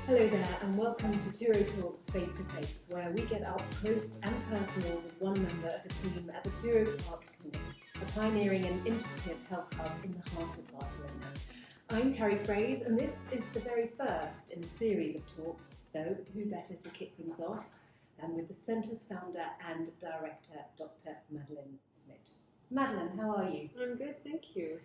Hello there and welcome to Turó Talks Face to Face, where we get up close and personal with one member of the team at the Turo Park Clinics, a pioneering and integrative health hub in the heart of Barcelona. I'm Carrie Fraze and this is the very first in a series of talks, so who better to kick things off than with the Centre's founder and director, Dr Madeleine Smit. Madeleine, how are you? I'm good, thank you.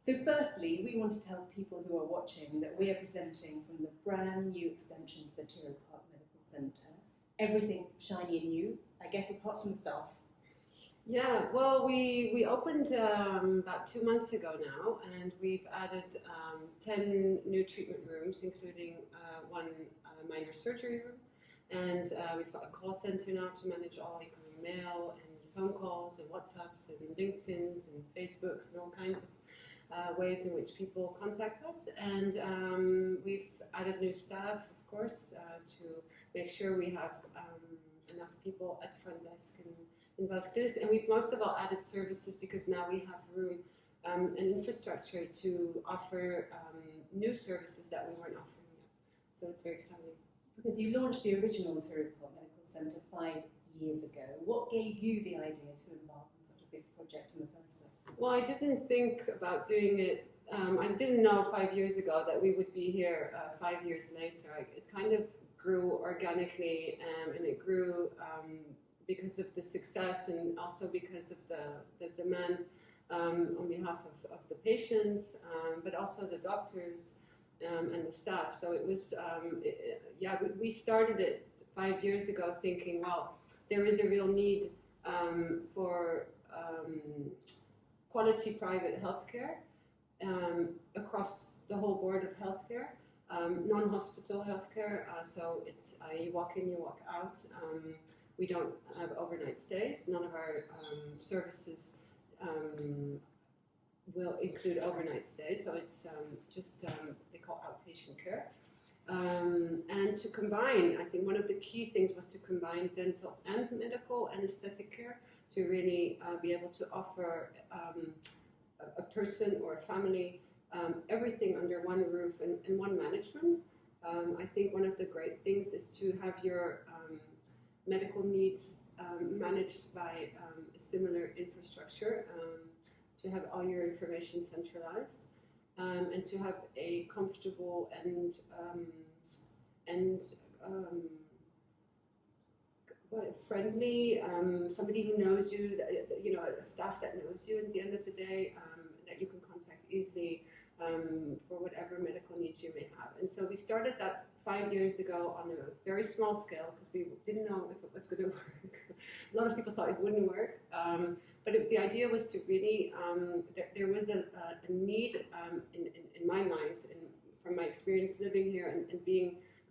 So firstly, we want to tell people who are watching that we are presenting from the brand new extension to the Turó Park Medical Centre. Everything shiny and new, I guess, apart from the staff. Yeah, well, we opened about 2 months ago now, and we've added 10 new treatment rooms, including one minor surgery room. And we've got a call center now to manage all incoming mail and phone calls and WhatsApps and LinkedIn's and Facebooks and all kinds of ways in which people contact us, and we've added new staff, of course, to make sure we have enough people at the front desk and in both clinics. And we've most of all added services because now we have room and infrastructure to offer new services that we weren't offering yet. So it's very exciting. Because you launched the original Turó Park Medical Centre 5 years ago. What gave you the idea to embark on such a big project in the first place? Well, I didn't think about doing it. I didn't know 5 years ago that we would be here 5 years later. It kind of grew organically, and it grew because of the success and also because of the demand on behalf of the patients, but also the doctors and the staff. So it was, we started it 5 years ago thinking, well, there is a real need for quality private healthcare across the whole board of healthcare, non-hospital healthcare. So it's you walk in, you walk out. We don't have overnight stays. None of our services will include overnight stays. So it's just they call outpatient care. And to combine, I think one of the key things was to combine dental and medical and aesthetic care, to really be able to offer a person or a family everything under one roof and one management. I think one of the great things is to have your medical needs managed by a similar infrastructure, to have all your information centralized, and to have a comfortable and friendly, somebody who knows you, a staff that knows you at the end of the day, that you can contact easily for whatever medical needs you may have. And so we started that 5 years ago on a very small scale because we didn't know if it was going to work. A lot of people thought it wouldn't work, but the idea was to really, there was a need in my mind, and from my experience living here and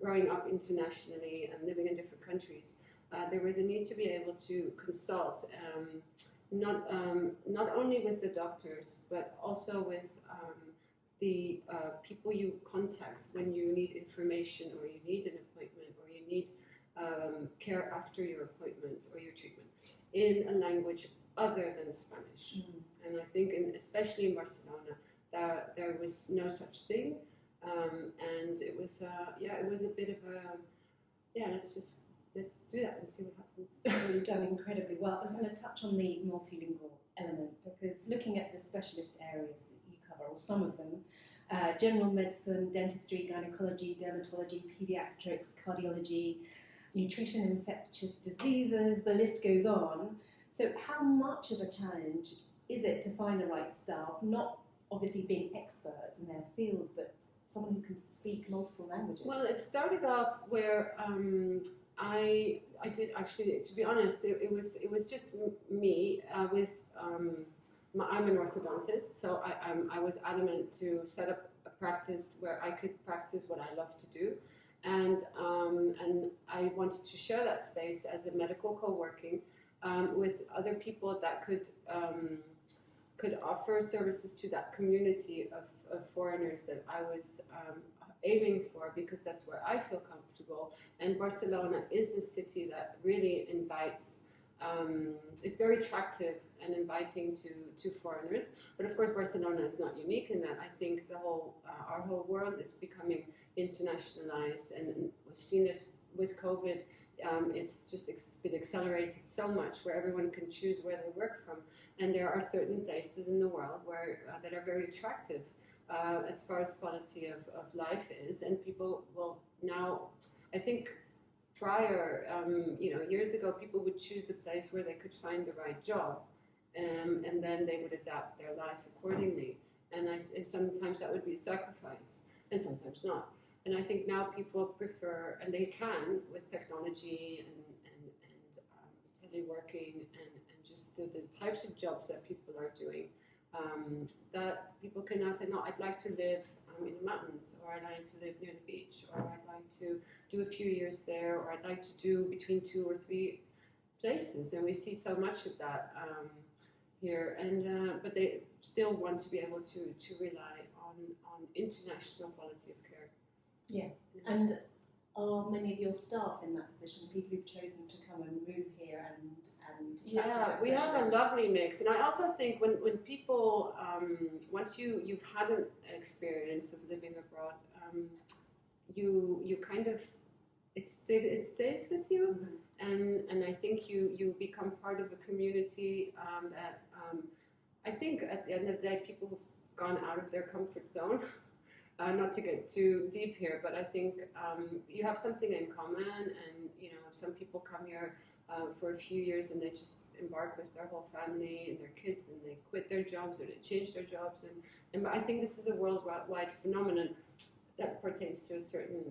growing up internationally and living in different countries. There was a need to be able to consult, not only with the doctors, but also with the people you contact when you need information or you need an appointment or you need care after your appointment or your treatment in a language other than Spanish. Mm-hmm. And I think, especially in Barcelona, there was no such thing, and it was a bit of a let's do that and see what happens. Well, you've done incredibly well. I was going to touch on the multilingual element, because looking at the specialist areas that you cover, or some of them, general medicine, dentistry, gynecology, dermatology, pediatrics, cardiology, nutrition, infectious diseases, the list goes on. So how much of a challenge is it to find the right staff, not obviously being experts in their field, but someone who can speak multiple languages? Well, it started off where I did actually, to be honest, it was just me with I'm an orthodontist, so I was adamant to set up a practice where I could practice what I love to do, and I wanted to share that space as a medical co-working with other people that could offer services to that community of foreigners that I was aiming for, because that's where I feel comfortable. And Barcelona is a city that really invites it's very attractive and inviting to foreigners. But of course, Barcelona is not unique in that. I think our whole world is becoming internationalized, and we've seen this with COVID. It's been accelerated so much, where everyone can choose where they work from, and there are certain places in the world where that are very attractive as far as quality of life is, and people will now. I think prior, years ago, people would choose a place where they could find the right job, and then they would adapt their life accordingly. And sometimes that would be a sacrifice, and sometimes not. And I think now people prefer, and they can, with technology and teleworking and just the types of jobs that people are doing, that people can now say, no, I'd like to live in the mountains, or I'd like to live near the beach, or I'd like to do a few years there, or I'd like to do between 2 or 3 places. And we see so much of that here. And but they still want to be able to rely on international quality of care. Yeah. And are many of your staff in that position, people who've chosen to come and move here and yeah, we have a lovely mix. And I also think when people once you've had an experience of living abroad, you kind of it stays with you. Mm-hmm. And I think you become part of a community that I think at the end of the day, people who've gone out of their comfort zone. Not to get too deep here, but I think you have something in common, and some people come here for a few years and they just embark with their whole family and their kids, and they quit their jobs or they change their jobs, and I think this is a worldwide phenomenon that pertains to a certain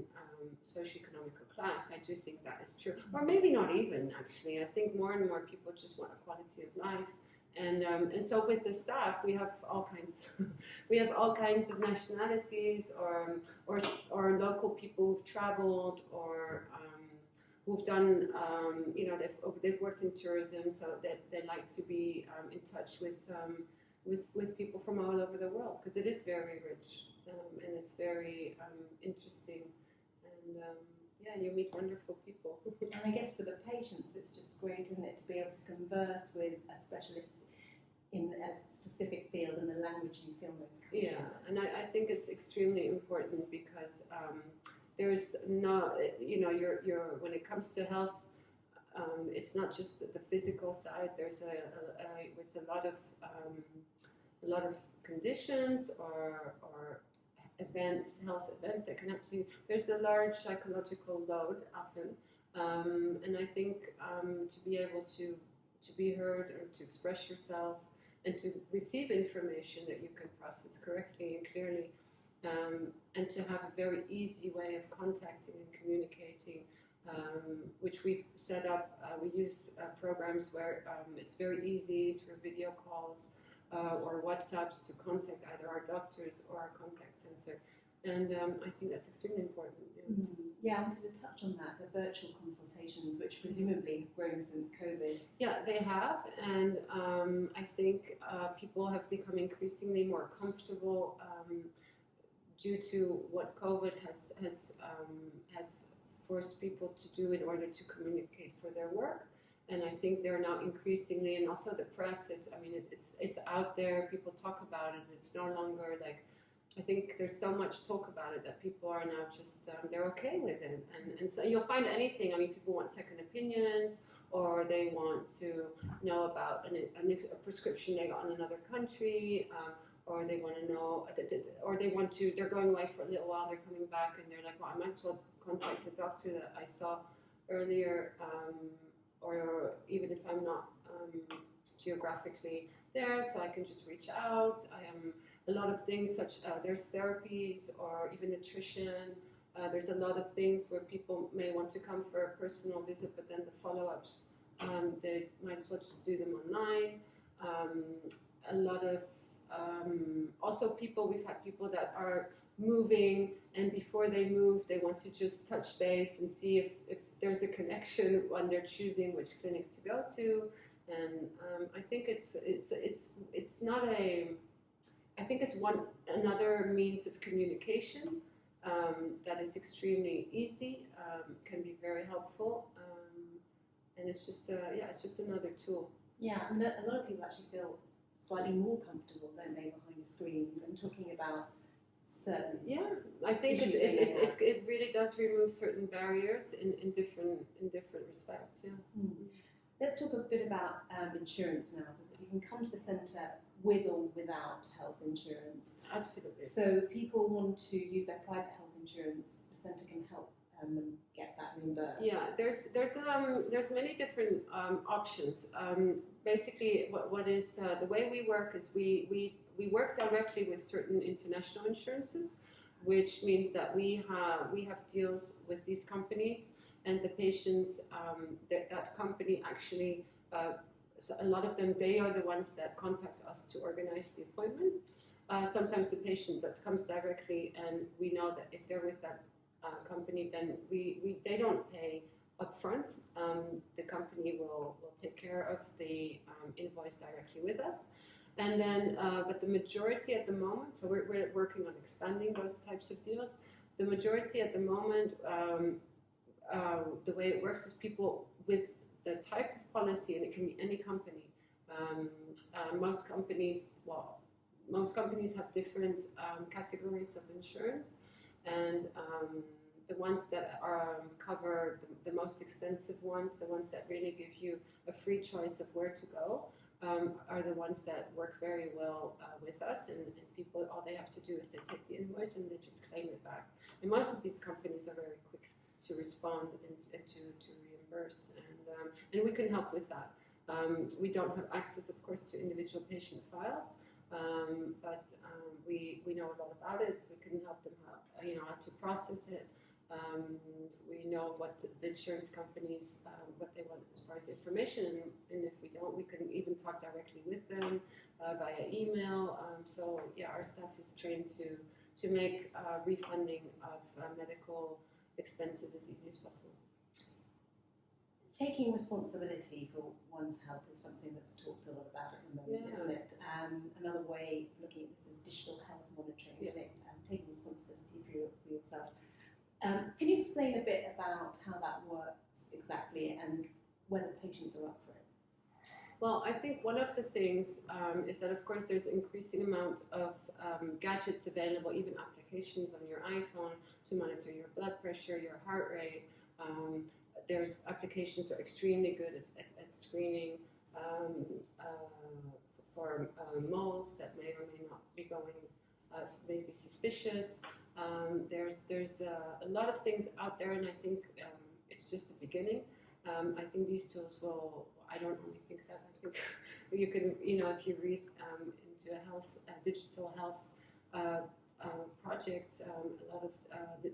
socioeconomical class. I do think that is true, or maybe not even actually. I think more and more people just want a quality of life. And so with the staff, we have all kinds. We have all kinds of nationalities, or local people who've traveled, or who've done. They've worked in tourism, so that they like to be in touch with people from all over the world, because it is very rich and it's very interesting. And yeah, you meet wonderful people. And I guess for the patients, it's just great, isn't it, to be able to converse with a specialist in a specific field in the language you feel most comfortable. Yeah, and I think it's extremely important, because there's not, when it comes to health, it's not just the physical side. There's with a lot of conditions or health events that can happen to you. There's a large psychological load often, and I think to be able to be heard or to express yourself and to receive information that you can process correctly and clearly, and to have a very easy way of contacting and communicating, which we've set up. We use programs where it's very easy through video calls or WhatsApps to contact either our doctors or our contact center. And I think that's extremely important. Yeah. Mm-hmm. Yeah, I wanted to touch on that, the virtual consultations, which presumably have grown since COVID. Yeah, they have, and I think people have become increasingly more comfortable due to what COVID has forced people to do in order to communicate for their work. And I think they're now increasingly, and also the press. It's out there. People talk about it. It's no longer like. I think there's so much talk about it that people are now just they're okay with it, and so you'll find anything. I mean, people want second opinions, or they want to know about a prescription they got in another country, or they want to know, or they're going away for a little while. They're coming back, and they're like, well, I might as well contact the doctor that I saw earlier. Or even if I'm not geographically there, so I can just reach out. A lot of things there's therapies or even nutrition. There's a lot of things where people may want to come for a personal visit, but then the follow-ups, they might as well just do them online. A lot of also we've had people that are moving, and before they move, they want to just touch base and see if there's a connection when they're choosing which clinic to go to. And I think it's not a. I think it's another means of communication that is extremely easy, can be very helpful, and it's just it's just another tool. Yeah, and a lot of people actually feel slightly more comfortable, don't they, behind a screen and talking about certain. Yeah, I think it really does remove certain barriers in different respects. Yeah. Mm. Let's talk a bit about insurance now, because you can come to the centre with or without health insurance. Absolutely. So if people want to use their private health insurance, the centre can help them get that reimbursed. Yeah, there's many different options. Basically, what is the way we work is we work directly with certain international insurances, which means that we have deals with these companies, and the patients that company actually. So a lot of them, they are the ones that contact us to organize the appointment. Sometimes the patient that comes directly, and we know that if they're with that company, then they don't pay upfront. The company will take care of the invoice directly with us, and then but the majority at the moment, so we're working on expanding those types of deals. The majority at the moment, the way it works is people with the type of policy, and it can be any company. Most companies have different categories of insurance, and the ones that cover the most extensive ones, the ones that really give you a free choice of where to go, are the ones that work very well with us, and people, all they have to do is they take the invoice and they just claim it back. And most of these companies are very quick to respond and to reimburse, and we can help with that. We don't have access, of course, to individual patient files, but we know a lot about it. We can help them how to process it. We know what the insurance companies, what they want as far as information, and if we don't, we can even talk directly with them via email. So yeah, our staff is trained to make refunding of medical expenses as easy as possible. Taking responsibility for one's health is something that's talked a lot about at the moment, isn't it? Another way of looking at this is digital health monitoring, isn't it? Taking responsibility for yourself. Can you explain a bit about how that works exactly and whether patients are up for it? Well, I think one of the things is that, of course, there's an increasing amount of gadgets available, even applications on your iPhone to monitor your blood pressure, your heart rate. There's applications that are extremely good at screening for moles that may or may not be going, may be suspicious. There's a lot of things out there, and I think it's just the beginning. I think these tools will. I don't only think that. I think you can, if you read into digital health projects, a lot of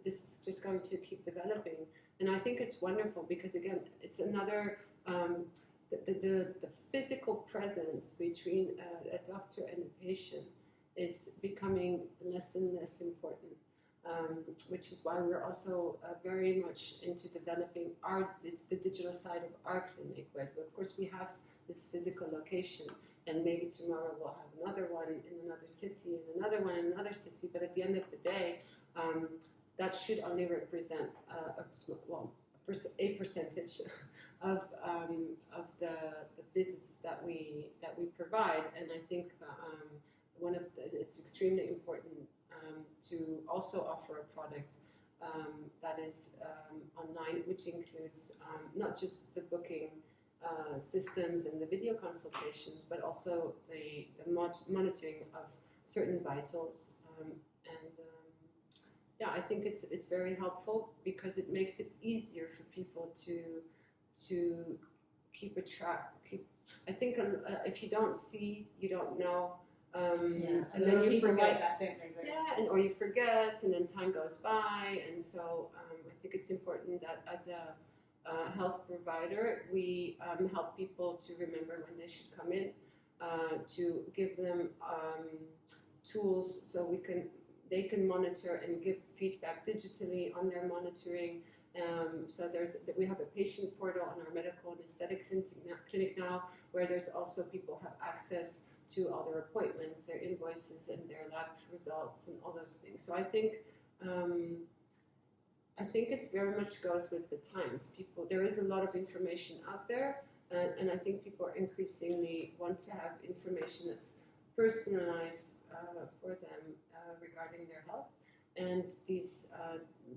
this is just going to keep developing, and I think it's wonderful because again, it's another the physical presence between a doctor and a patient is becoming less and less important. Which is why we're also very much into developing the digital side of our clinic, where of course we have this physical location, and maybe tomorrow we'll have another one in another city, and another one in another city, but at the end of the day, that should only represent a percentage of the visits that we provide, and I think it's extremely important to also offer a product that is online, which includes not just the booking systems and the video consultations, but also the monitoring of certain vitals. I think it's very helpful because it makes it easier for people to keep a track. I think if you don't see, you don't know. And then you forget, or you forget, and then time goes by, and so I think it's important that as a health provider, we help people to remember when they should come in, to give them tools so they can monitor and give feedback digitally on their monitoring. So we have a patient portal on our medical and aesthetic clinic now, where there's also people have access to all their appointments, their invoices, and their lab results, and all those things. So I think I think it's very much goes with the times. There is a lot of information out there, and I think people are increasingly want to have information that's personalized for them regarding their health. And these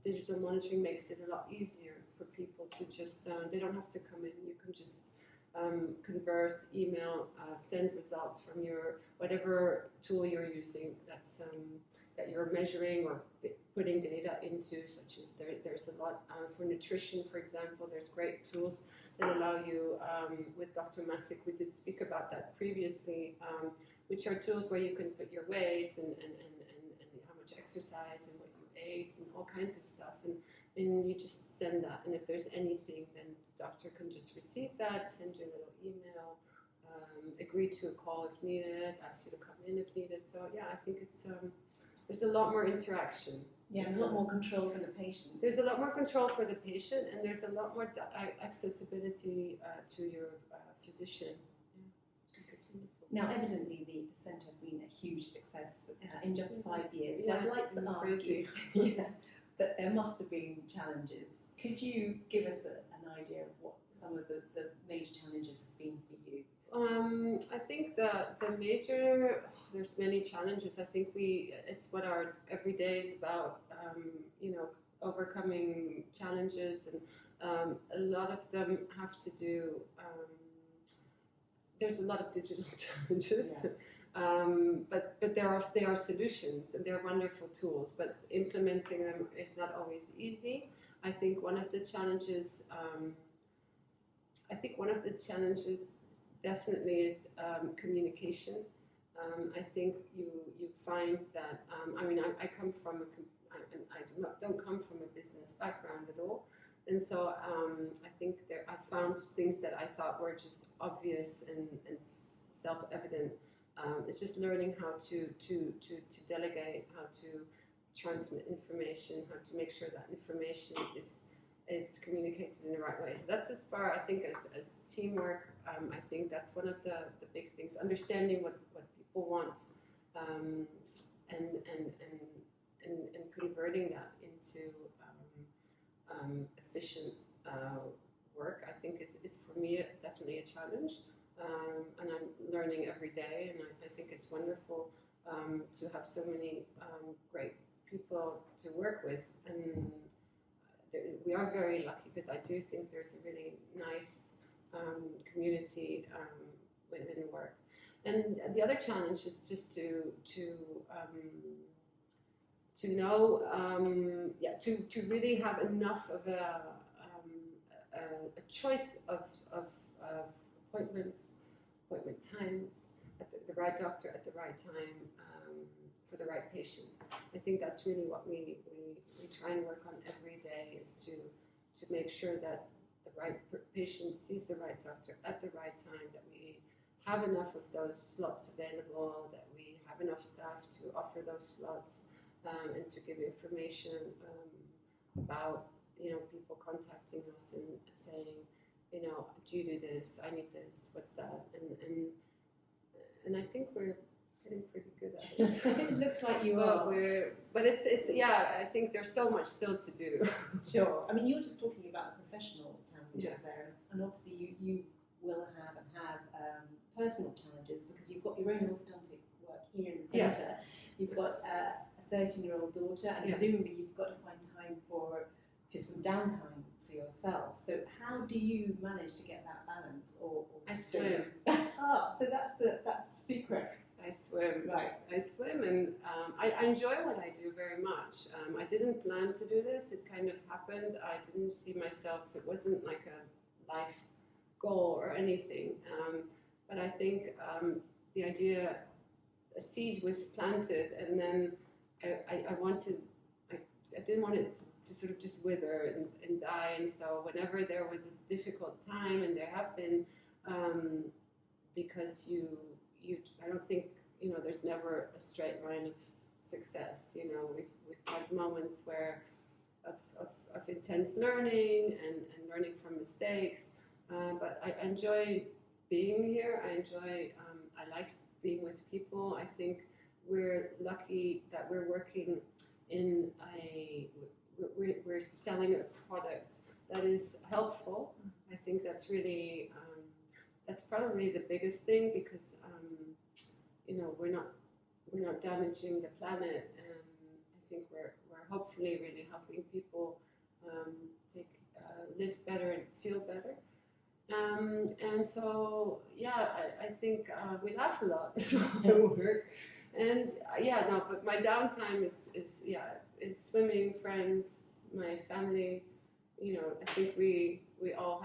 digital monitoring makes it a lot easier for people to just, they don't have to come in, you can just converse, email, send results from your, whatever tool you're using that's, that you're measuring or putting data into, such as there's a lot for nutrition, for example, there's great tools that allow you, with Dr. Madeleine, we did speak about that previously, which are tools where you can put your weight and how much exercise and what you ate and all kinds of stuff. And you just send that. And if there's anything, then the doctor can just receive that, send you a little email, agree to a call if needed, ask you to come in if needed. So yeah, I think it's there's a lot more interaction. Yeah, there's a lot more control for the patient. There's a lot more control for the patient, and there's a lot more accessibility to your physician. Now, evidently, the centre has been a huge success in just 5 years. Yeah, I'd like to ask you that there must have been challenges. Could you give us an idea of what some of the major challenges have been for you? I think the major, there's many challenges. I think it's what our everyday is about, you know, overcoming challenges, and a lot of them have to do, there's a lot of digital challenges, but they are solutions, and they're wonderful tools, but implementing them is not always easy. I think one of the challenges, definitely is communication. I think you find that, I mean, I come from don't come from a business background at all, and so I think I found things that I thought were just obvious and self-evident. It's just learning how to delegate, how to transmit information, how to make sure that information is communicated in the right way. So that's as far, I think, as teamwork. I think that's one of the big things, understanding what people want, and converting that into efficient work, I think is for me definitely a challenge, and I'm learning every day, and I think it's wonderful to have so many great people to work with, and we are very lucky, because I do think there's a really nice community within work. And the other challenge is just to know, to really have enough of a choice of appointment times, at the right doctor at the right time, for the right patient. I think that's really what we try and work on every day, is to make sure that the right patient sees the right doctor at the right time, that we have enough of those slots available, that we have enough staff to offer those slots, and to give information about, you know, people contacting us and saying, you know, do you do this? I need this. What's that? And I think we're getting pretty good at it. It looks like you are. But it's yeah. I think there's so much still to do. Sure. I mean, you were just talking about professional challenges there, and obviously you will have personal challenges, because you've got your own orthodontic work here in the centre. Yes. You've got a 13-year-old daughter, and presumably you've got to find time for some downtime for yourself. So how do you manage to get that balance? Or I swim. So that's the secret. I swim. Right. I swim, and I enjoy what I do very much. I didn't plan to do this. It kind of happened. I didn't see myself. It wasn't like a life goal or anything. But I think the idea, a seed was planted, and then I didn't want it to sort of just wither and die. And so whenever there was a difficult time, and there have been, because I don't think, you know, there's never a straight line of success. You know, we've had moments where of intense learning and learning from mistakes. But I enjoy being here. I like being with people. I think we're lucky that we're working in we're we're selling a product that is helpful. I think that's really, that's probably the biggest thing, because you know, we're not damaging the planet, and I think we're hopefully really helping people live better and feel better. And so, yeah, I think we laugh a lot at work. And but my downtime is swimming, friends, my family. You know, I think we all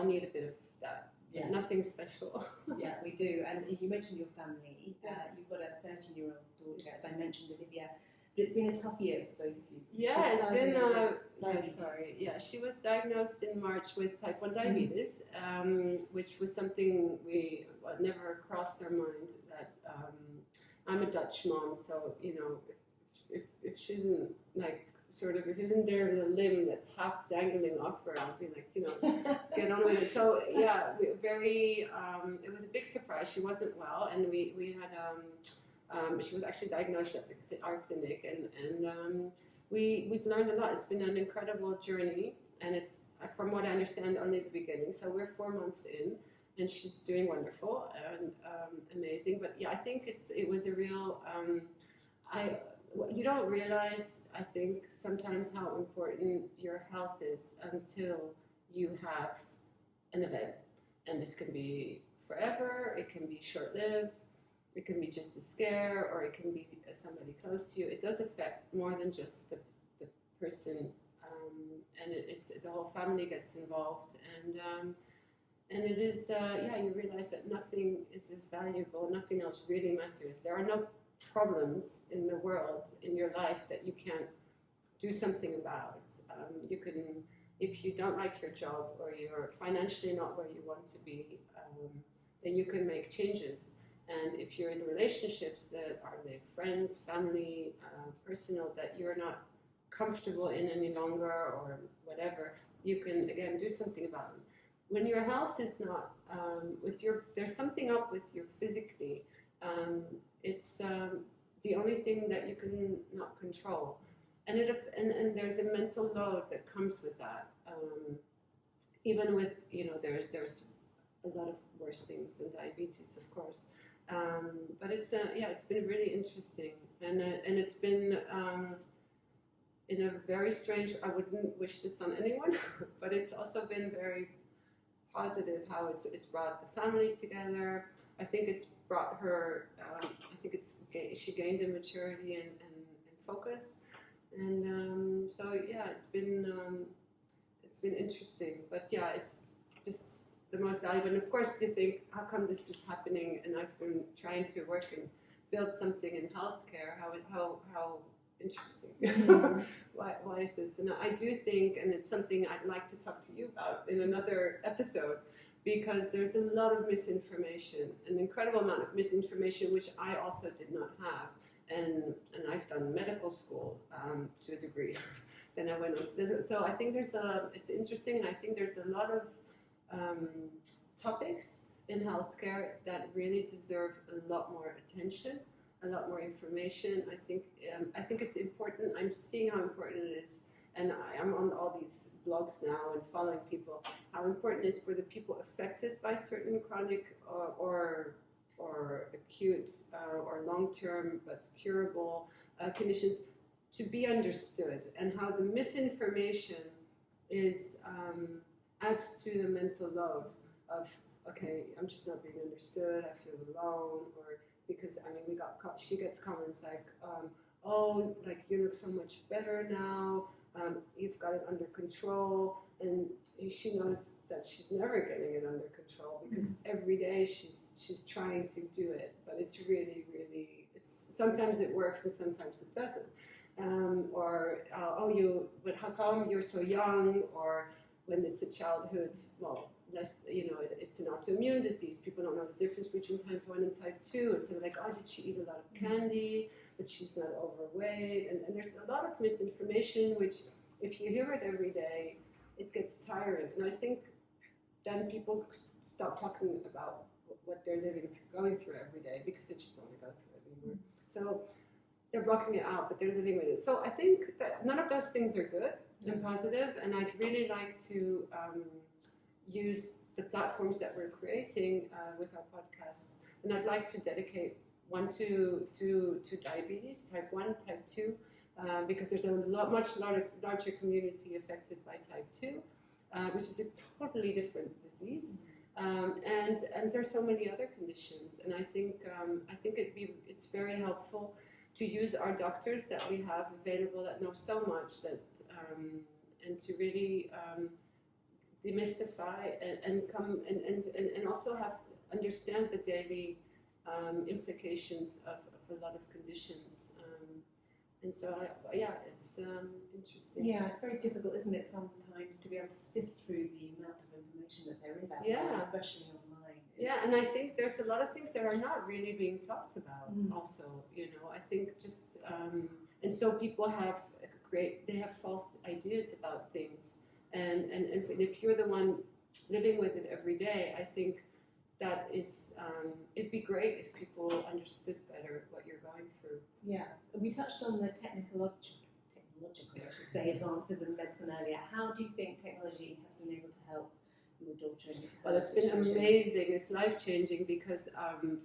need a bit of that. Yeah. Nothing special. Yeah, we do. And you mentioned your family. You've got a 13-year-old daughter, as I mentioned, Olivia. But it's been a tough year for both of you. Yeah, it's been. She was diagnosed in March with type 1 diabetes, which was something we never crossed our mind. That I'm a Dutch mom, so you know, if she isn't like if isn't there the limb that's half dangling off her, I'll be like, you know, get on with it. So yeah, it was a big surprise. She wasn't well, and we had she was actually diagnosed at our clinic, and we've learned a lot. It's been an incredible journey, and it's, from what I understand, only the beginning. So we're 4 months in, and she's doing wonderful and amazing. But yeah, I think it was a real. You don't realize, I think, sometimes how important your health is until you have an event, and this can be forever. It can be short-lived. It can be just a scare, or it can be somebody close to you. It does affect more than just the person, and it's the whole family gets involved, and it is you realize that nothing is as valuable, nothing else really matters. There are no problems in the world, in your life, that you can't do something about. You can, if you don't like your job, or you're financially not where you want to be, then you can make changes. And if you're in relationships that are they friends, family, personal, that you're not comfortable in any longer, or whatever, you can again do something about it. When your health is not, there's something up with you physically, it's the only thing that you can not control, and there's a mental load that comes with that. Even with, you know, there's a lot of worse things than diabetes, of course. But it's been really interesting, and it's been in a very strange. I wouldn't wish this on anyone, but it's also been very positive how it's brought the family together. I think it's brought her. She gained in maturity and focus, and so yeah, it's been interesting. But yeah, it's just the most valuable. And of course, you think, how come this is happening? And I've been trying to work and build something in healthcare. How interesting. Why is this? And I do think, and it's something I'd like to talk to you about in another episode, because there's a lot of misinformation, an incredible amount of misinformation, which I also did not have. And I've done medical school to a degree. Then I went on to, so I think it's interesting, and I think there's a lot of topics in healthcare that really deserve a lot more attention, a lot more information. I think it's important. I'm seeing how important it is, and I'm on all these blogs now and following people, how important it is for the people affected by certain chronic or acute or long-term but curable conditions to be understood, and how the misinformation is adds to the mental load of, okay, I'm just not being understood, I feel alone, or because, I mean, she gets comments like, oh, like, you look so much better now, you've got it under control, and she knows that she's never getting it under control, because every day she's trying to do it, but it's really, really, sometimes it works and sometimes it doesn't. But how come you're so young? Or when it's a childhood, well, it's an autoimmune disease. People don't know the difference between type 1 and type 2. And so like, oh, did she eat a lot of candy? But she's not overweight. And there's a lot of misinformation, which if you hear it every day, it gets tiring. And I think then people stop talking about what they're going through every day, because they just don't want to go through it anymore. So they're blocking it out, but they're living with it. So I think that none of those things are good and positive, and I'd really like to use the platforms that we're creating with our podcasts, and I'd like to dedicate one to diabetes, type 1, type 2, because there's a much larger community affected by type 2, which is a totally different disease. And there's so many other conditions, and I think it's very helpful to use our doctors that we have available that know so much that and to really demystify and also understand the daily implications of a lot of conditions. And so, it's interesting. Yeah, it's very difficult, isn't it, sometimes to be able to sift through the amount of information that there is out there, especially online. And I think there's a lot of things that are not really being talked about also, I think just, and so people they have false ideas about things. And if you're the one living with it every day, I think that is, it'd be great if people understood better what you're going through. Yeah, we touched on the technological, I should say, advances in medicine earlier. How do you think technology has been able to help your daughter in her Well, it's been amazing. It's life-changing because,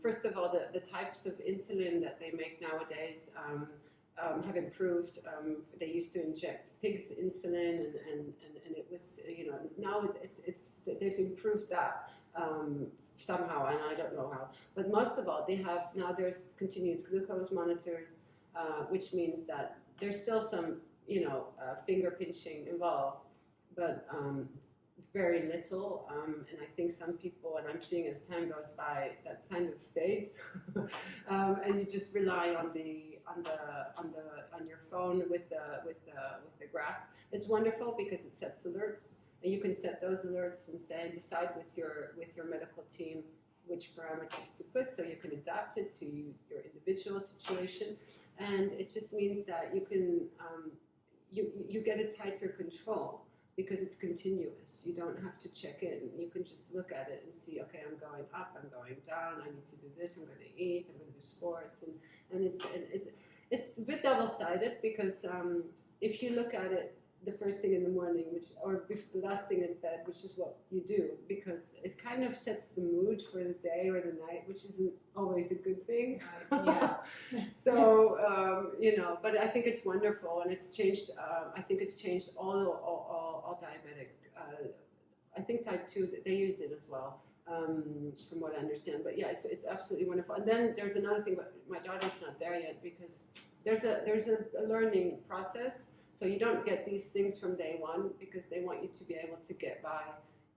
first of all, the types of insulin that they make nowadays have improved. They used to inject pigs' insulin, and it was, now they've improved that. Somehow, and I don't know how, but most of all, there's continuous glucose monitors, which means that there's still some, finger pinching involved, but very little. And I think some people, and I'm seeing as time goes by, that kind of fades, and you just rely on your phone with the graph. It's wonderful because it sets alerts. And you can set those alerts and decide with your medical team which parameters to put, so you can adapt it to your individual situation. And it just means that you can you get a tighter control because it's continuous. You don't have to check in. You can just look at it and see, okay, I'm going up, I'm going down. I need to do this. I'm going to eat. I'm going to do sports, and it's a bit double-sided because if you look at it the first thing in the morning, or the last thing in bed, which is what you do, because it kind of sets the mood for the day or the night, which isn't always a good thing. Yeah. So but I think it's wonderful, and it's changed. I think it's changed all diabetic. I think type 2 they use it as well, from what I understand. But yeah, it's absolutely wonderful. And then there's another thing, but my daughter's not there yet because there's a learning process. So you don't get these things from day one because they want you to be able to get by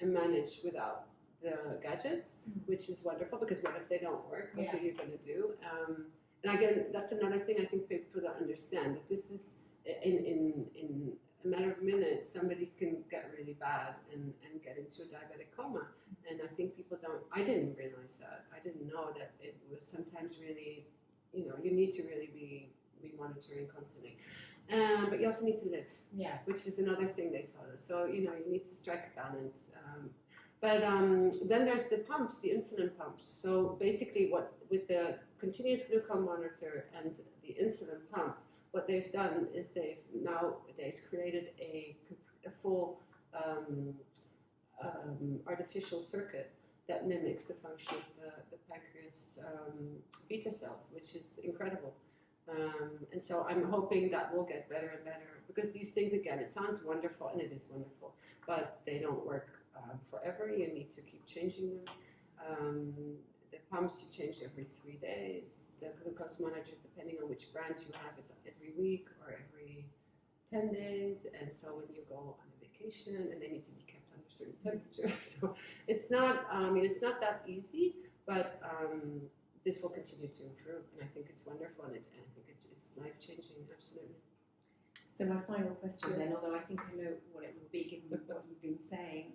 and manage without the gadgets, which is wonderful because what if they don't work? What are you going to do? And again, that's another thing I think people don't understand, that this is in a matter of minutes, somebody can get really bad and get into a diabetic coma. And I think people I didn't realize that. I didn't know that it was sometimes really, you need to really be monitoring constantly. But you also need to live, which is another thing they taught us. So, you need to strike a balance. But then there's the pumps, the insulin pumps. So basically with the continuous glucose monitor and the insulin pump, what they've done is they've nowadays created a full artificial circuit that mimics the function of the pancreas beta cells, which is incredible. And so I'm hoping that will get better and better, because these things, again, it sounds wonderful, and it is wonderful, but they don't work forever. You need to keep changing them. The pumps you change every 3 days. The glucose monitor, depending on which brand you have, it's every week or every 10 days. And so when you go on a vacation, and they need to be kept under a certain temperature. So it's not, it's not that easy, but this will continue to improve, and I think it's wonderful, and I think it's life-changing, absolutely. So my final question then, although I think I know what it will be given what you've been saying,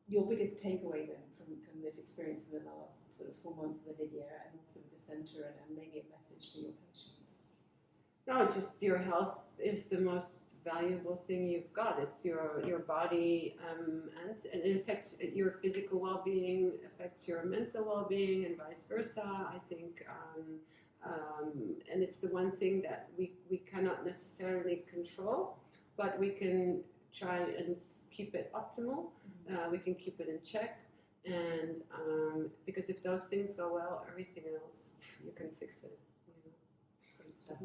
your biggest takeaway then from this experience in the last sort of 4 months of Lydia, and also with the centre, and maybe a message to your patients? No, just your health is the most valuable thing you've got. It's your body, and it affects your physical well-being, affects your mental well-being, and vice versa. I think and it's the one thing that we cannot necessarily control, but we can try and keep it optimal. We can keep it in check, and because if those things go well, everything else you can fix it. Great stuff.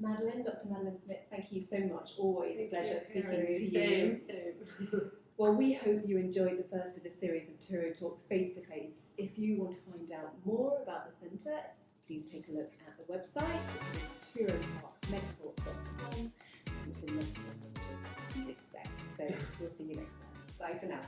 Madeleine, Dr. Madeleine Smit, thank you so much. Always a pleasure speaking to Same, you. same. Well, we hope you enjoyed the first of a series of Turó Talks face-to-face. If you want to find out more about the centre, please take a look at the website. It's turoparkmedical.com. It's in multiple languages, as you'd expect. So we'll see you next time. Bye for now.